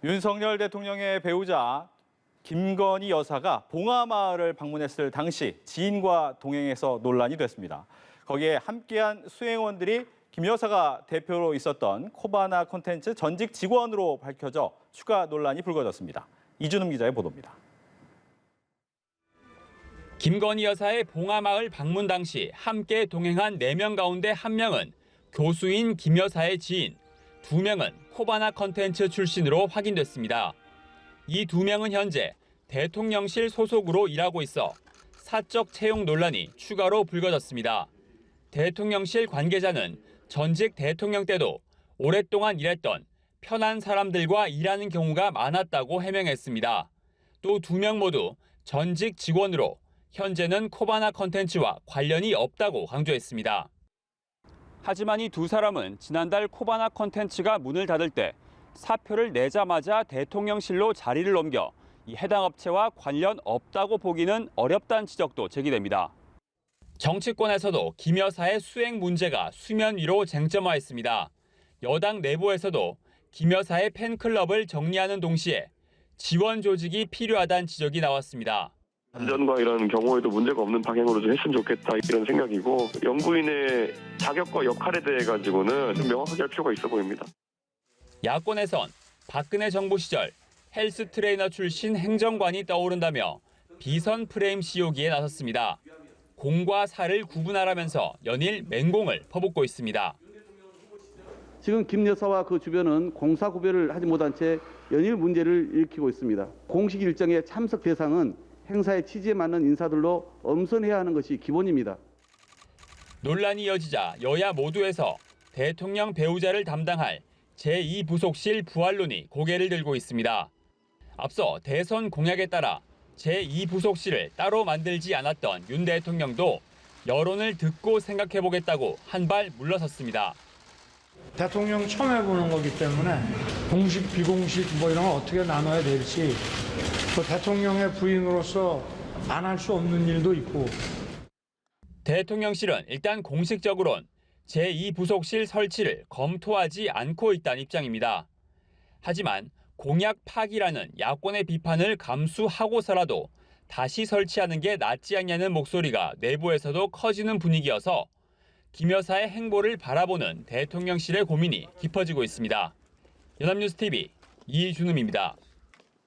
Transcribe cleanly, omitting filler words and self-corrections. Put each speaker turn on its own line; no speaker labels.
윤석열 대통령의 배우자 김건희 여사가 봉하마을을 방문했을 당시 지인과 동행해서 논란이 됐습니다. 거기에 함께한 수행원들이 김 여사가 대표로 있었던 코바나 콘텐츠 전직 직원으로 밝혀져 추가 논란이 불거졌습니다. 이준음 기자의 보도입니다.
김건희 여사의 봉하마을 방문 당시 함께 동행한 4명 가운데 1명은 교수인 김 여사의 지인, 2명은 코바나 콘텐츠 출신으로 확인됐습니다. 이 2명은 현재 대통령실 소속으로 일하고 있어 사적 채용 논란이 추가로 불거졌습니다. 대통령실 관계자는 전직 대통령 때도 오랫동안 일했던 편한 사람들과 일하는 경우가 많았다고 해명했습니다. 또 2명 모두 전직 직원으로 현재는 코바나 콘텐츠와 관련이 없다고 강조했습니다. 하지만 이 2사람은 지난달 코바나 콘텐츠가 문을 닫을 때 사표를 내자마자 대통령실로 자리를 옮겨 이 해당 업체와 관련 없다고 보기는 어렵다는 지적도 제기됩니다. 정치권에서도 김 여사의 수행 문제가 수면 위로 쟁점화했습니다. 여당 내부에서도 김 여사의 팬클럽을 정리하는 동시에 지원 조직이 필요하다는 지적이 나왔습니다.
안전과 이런 경우에도 문제가 없는 방향으로 좀 했으면 좋겠다 이런 생각이고 연구인의 자격과 역할에 대해 가지고는 좀 명확하게 할 필요가 있어 보입니다.
야권에선 박근혜 정부 시절 헬스 트레이너 출신 행정관이 떠오른다며 비선 프레임 씌우기에 나섰습니다. 공과 사를 구분하라면서 연일 맹공을 퍼붓고 있습니다.
지금 김 여사와 그 주변은 공사 구별을 하지 못한 채 연일 문제를 일으키고 있습니다. 공식 일정의 참석 대상은 행사의 취지에 맞는 인사들로 엄선해야 하는 것이 기본입니다.
논란이 이어지자 여야 모두에서 대통령 배우자를 담당할 제2부속실 부활론이 고개를 들고 있습니다. 앞서 대선 공약에 따라 제2부속실을 따로 만들지 않았던 윤 대통령도 여론을 듣고 생각해보겠다고 한 발 물러섰습니다.
대통령 처음 해보는 거기 때문에 공식, 비공식 뭐 이런 걸 어떻게 나눠야 될지 또 대통령의 부인으로서 안 할 수 없는 일도 있고.
대통령실은 일단 공식적으론 제2부속실 설치를 검토하지 않고 있다는 입장입니다. 하지만 공약 파기라는 야권의 비판을 감수하고서라도 다시 설치하는 게 낫지 않냐는 목소리가 내부에서도 커지는 분위기여서 김 여사의 행보를 바라보는 대통령실의 고민이 깊어지고 있습니다. 연합뉴스TV 이준음입니다.